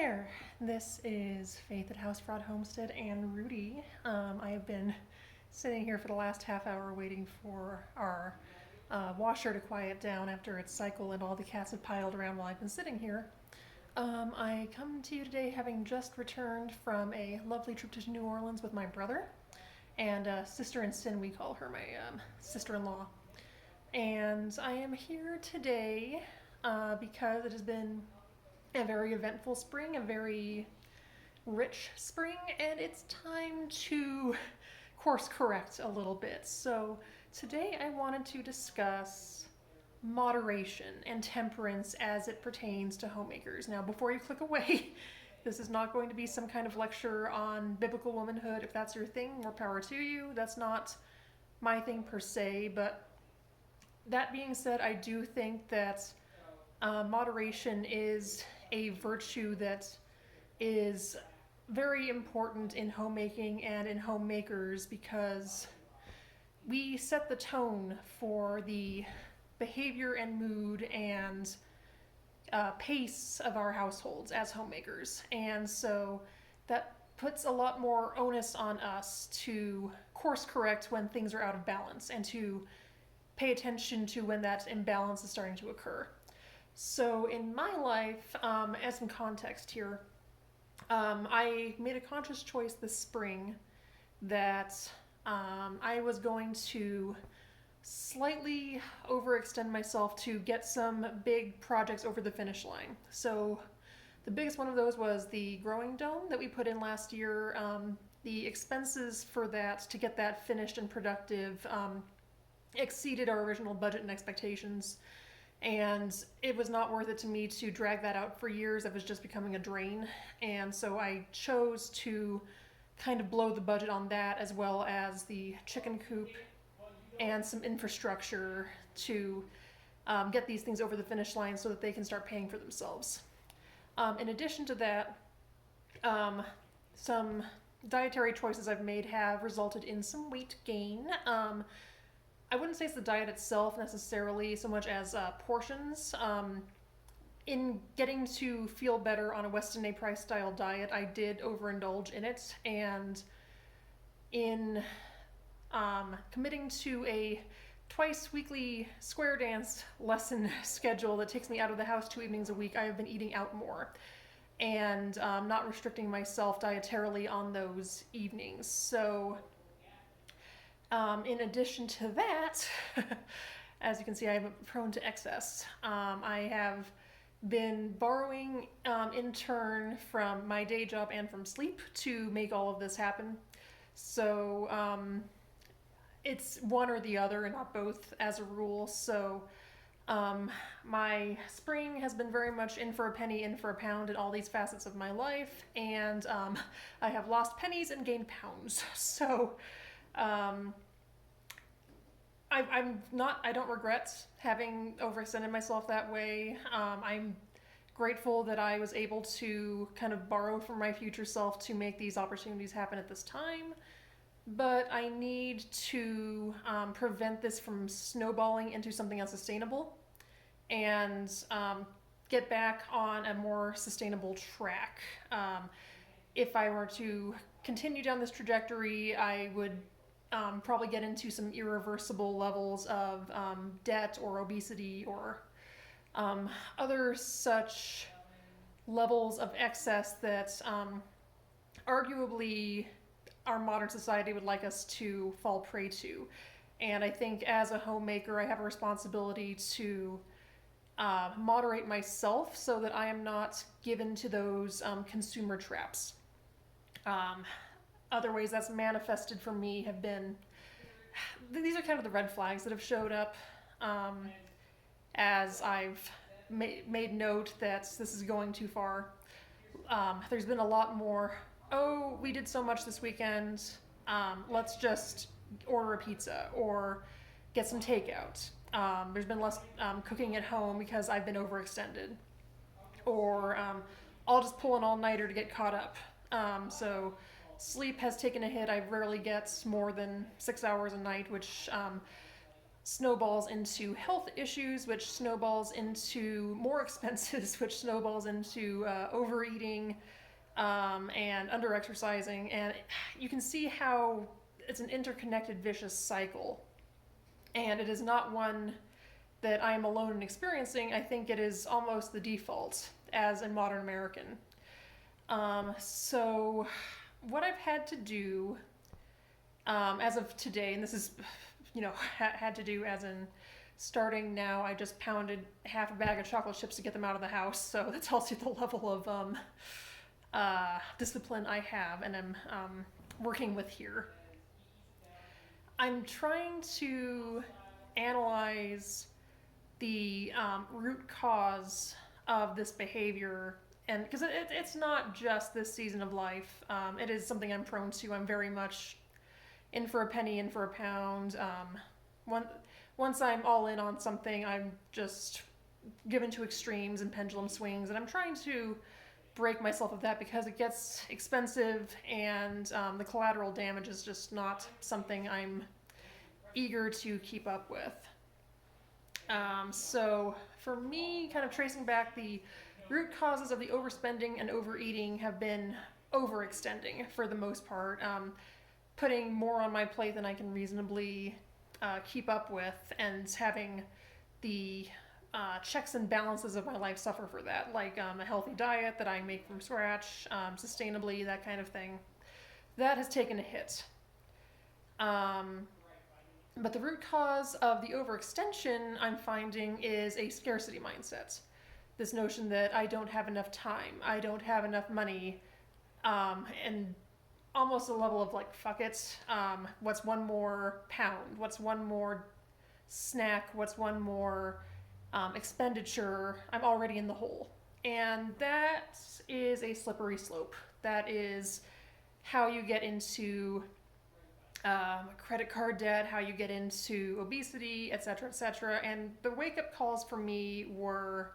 there, this is Faith at House Fraud Homestead and Rudy. I have been sitting here for the last half hour waiting for our washer to quiet down after its cycle and all the cats have piled around while I've been sitting here. I come to you today having just returned from a lovely trip to New Orleans with my brother and sister in sin, we call her, my sister-in-law. And I am here today because it has been a very eventful spring, a very rich spring, and it's time to course correct a little bit. So today I wanted to discuss moderation and temperance as it pertains to homemakers. Now, before you click away, this is not going to be some kind of lecture on biblical womanhood. If that's your thing, more power to you. That's not my thing per se, but that being said, I do think that moderation is a virtue that is very important in homemaking and in homemakers because we set the tone for the behavior and mood and pace of our households as homemakers. And so that puts a lot more onus on us to course correct when things are out of balance and to pay attention to when that imbalance is starting to occur. So in my life, as some context here, I made a conscious choice this spring that I was going to slightly overextend myself to get some big projects over the finish line. So the biggest one of those was the growing dome that we put in last year. The expenses for that, to get that finished and productive, exceeded our original budget and expectations. And it was not worth it to me to drag that out for years. It was just becoming a drain. And so I chose to kind of blow the budget on that, as well as the chicken coop and some infrastructure to get these things over the finish line so that they can start paying for themselves. In addition to that, some dietary choices I've made have resulted in some weight gain. I wouldn't say it's the diet itself necessarily so much as portions. In getting to feel better on a Weston A. Price style diet, I did overindulge in it, and in committing to a twice weekly square dance lesson schedule that takes me out of the house 2 evenings a week, I have been eating out more and not restricting myself dietarily on those evenings. So in addition to that, as you can see, I'm prone to excess. I have been borrowing in turn from my day job and from sleep to make all of this happen. So it's one or the other and not both as a rule. So my spring has been very much in for a penny, in for a pound in all these facets of my life. And I have lost pennies and gained pounds. So I don't regret having overextended myself that way. I'm grateful that I was able to kind of borrow from my future self to make these opportunities happen at this time. But I need to prevent this from snowballing into something unsustainable and get back on a more sustainable track. If I were to continue down this trajectory, I would probably get into some irreversible levels of debt or obesity or other such levels of excess that arguably our modern society would like us to fall prey to. And I think as a homemaker, I have a responsibility to moderate myself so that I am not given to those consumer traps. Other ways that's manifested for me have been, these are kind of the red flags that have showed up as I've made note that this is going too far. There's been a lot more, oh, we did so much this weekend, let's just order a pizza or get some takeout. There's been less cooking at home because I've been overextended. Or I'll just pull an all-nighter to get caught up. So sleep has taken a hit. I rarely get more than 6 hours a night, which snowballs into health issues, which snowballs into more expenses, which snowballs into overeating and underexercising. And you can see how it's an interconnected, vicious cycle. And it is not one that I am alone in experiencing. I think it is almost the default as a modern American. So, what I've had to do as of today, and this is, had to do as in starting now, I just pounded half a bag of chocolate chips to get them out of the house. So that tells you the level of discipline I have and am working with here. I'm trying to analyze the root cause of this behavior, and because it's not just this season of life, it is something I'm prone to. I'm very much in for a penny, in for a pound. Once I'm all in on something, I'm just given to extremes and pendulum swings, and I'm trying to break myself of that because it gets expensive, and the collateral damage is just not something I'm eager to keep up with. So for me, kind of tracing back, the root causes of the overspending and overeating have been overextending for the most part, putting more on my plate than I can reasonably keep up with, and having the checks and balances of my life suffer for that, like a healthy diet that I make from scratch, sustainably, that kind of thing. That has taken a hit. But the root cause of the overextension, I'm finding, is a scarcity mindset. This notion that I don't have enough time, I don't have enough money, and almost a level of like, fuck it, what's one more pound, what's one more snack, what's one more expenditure, I'm already in the hole. And that is a slippery slope. That is how you get into credit card debt, how you get into obesity, etc., etc. And the wake-up calls for me were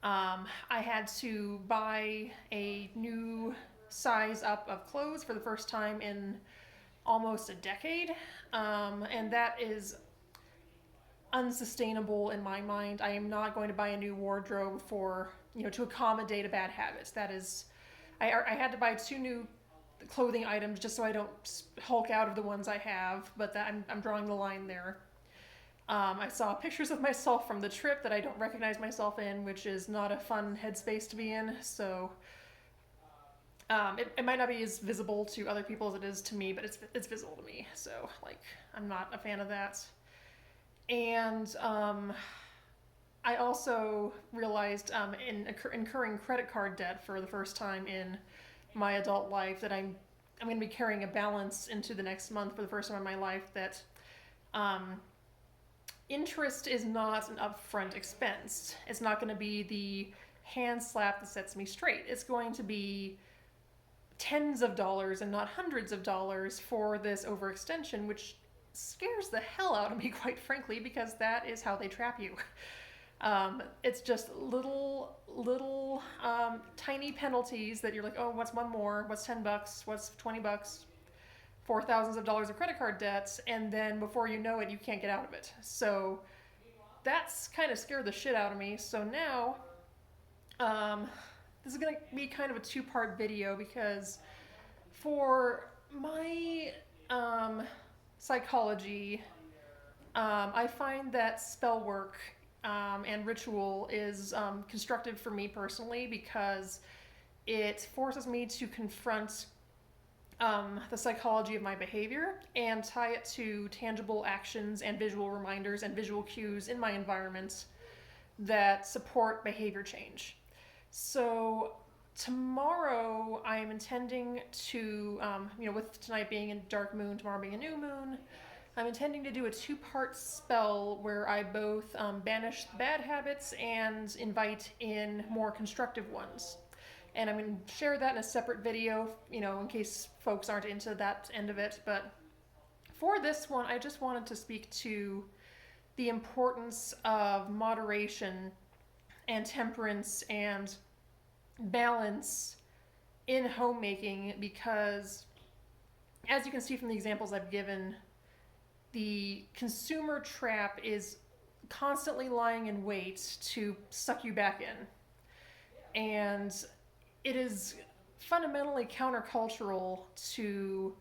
I had to buy a new size up of clothes for the first time in almost a decade, and that is unsustainable in my mind. I am not going to buy a new wardrobe for, to accommodate a bad habit. That is, I had to buy 2 new clothing items just so I don't hulk out of the ones I have, but I'm drawing the line there. I saw pictures of myself from the trip that I don't recognize myself in, which is not a fun headspace to be in. So it might not be as visible to other people as it is to me, but it's visible to me. So I'm not a fan of that. And I also realized in incurring credit card debt for the first time in my adult life that I'm going to be carrying a balance into the next month for the first time in my life, that interest is not an upfront expense. It's not going to be the hand slap that sets me straight. It's going to be tens of dollars and not hundreds of dollars for this overextension, which scares the hell out of me, quite frankly, because that is how they trap you. It's just little tiny penalties that you're like, oh, what's one more? What's $10? What's $20? For thousands of dollars of credit card debts, and then before you know it, you can't get out of it. So that's kind of scared the shit out of me. So now, this is going to be kind of a 2-part video, because for my psychology, I find that spell work and ritual is constructive for me personally, because it forces me to confront the psychology of my behavior and tie it to tangible actions and visual reminders and visual cues in my environment that support behavior change. So tomorrow I am intending to, with tonight being a dark moon, tomorrow being a new moon, I'm intending to do a 2-part spell where I both banish bad habits and invite in more constructive ones. And I'm going to share that in a separate video, in case folks aren't into that end of it. But for this one, I just wanted to speak to the importance of moderation and temperance and balance in homemaking, because as you can see from the examples I've given, the consumer trap is constantly lying in wait to suck you back in. And it is fundamentally countercultural to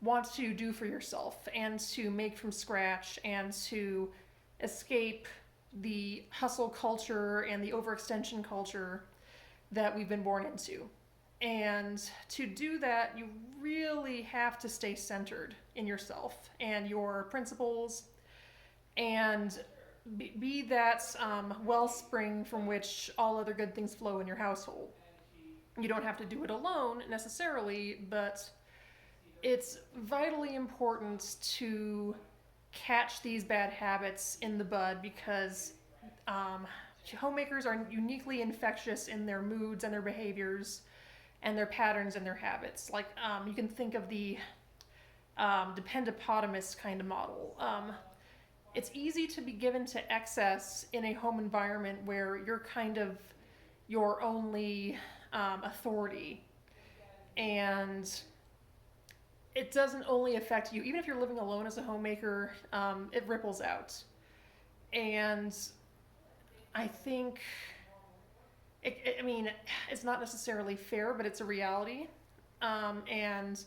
want to do for yourself and to make from scratch and to escape the hustle culture and the overextension culture that we've been born into. And to do that, you really have to stay centered in yourself and your principles and be that wellspring from which all other good things flow in your household. You don't have to do it alone necessarily, but it's vitally important to catch these bad habits in the bud because homemakers are uniquely infectious in their moods and their behaviors and their patterns and their habits. Like you can think of the dependopotamus kind of model. It's easy to be given to excess in a home environment where you're kind of your only authority. And it doesn't only affect you, even if you're living alone as a homemaker, it ripples out. And I think, I mean, it's not necessarily fair, but it's a reality. And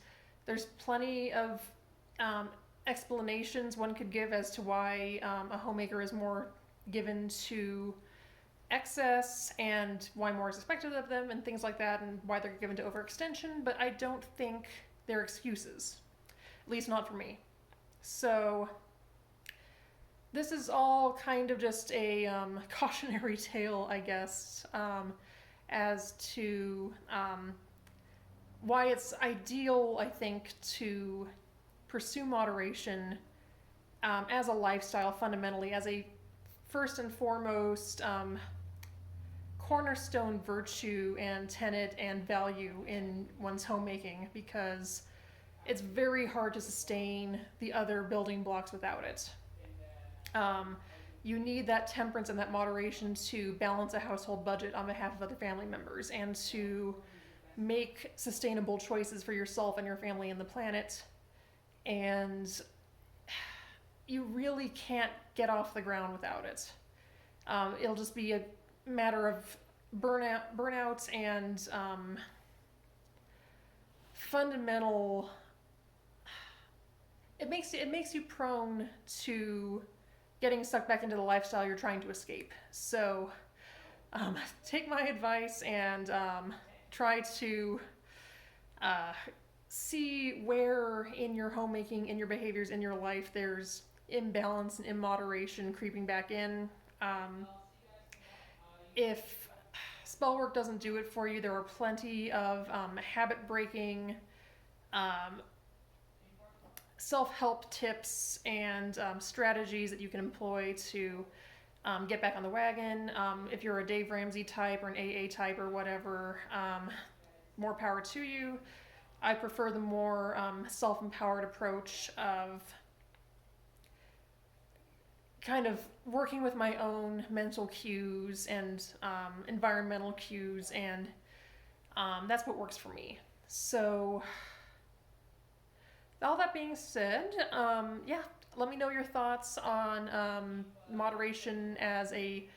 there's plenty of explanations one could give as to why a homemaker is more given to excess and why more is expected of them and things like that and why they're given to overextension, but I don't think they're excuses, at least not for me. So this is all kind of just a cautionary tale, I guess, as to why it's ideal, I think, to pursue moderation as a lifestyle fundamentally, as a first and foremost cornerstone virtue and tenet and value in one's homemaking, because it's very hard to sustain the other building blocks without it. You need that temperance and that moderation to balance a household budget on behalf of other family members and to make sustainable choices for yourself and your family and the planet. And you really can't get off the ground without it. It'll just be a matter of burnout and fundamental. It makes you prone to getting sucked back into the lifestyle you're trying to escape. So take my advice and try to see where in your homemaking, in your behaviors, in your life, there's imbalance and immoderation creeping back in. If spell work doesn't do it for you, there are plenty of habit-breaking self-help tips and strategies that you can employ to get back on the wagon. If you're a Dave Ramsey type or an AA type or whatever, more power to you. I prefer the more self-empowered approach of kind of working with my own mental cues and environmental cues, and that's what works for me. So all that being said, let me know your thoughts on moderation as a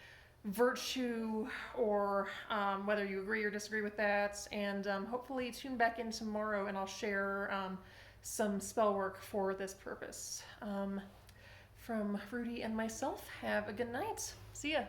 virtue, or whether you agree or disagree with that, and hopefully tune back in tomorrow and I'll share some spell work for this purpose. From Rudy and myself, have a good night. See ya.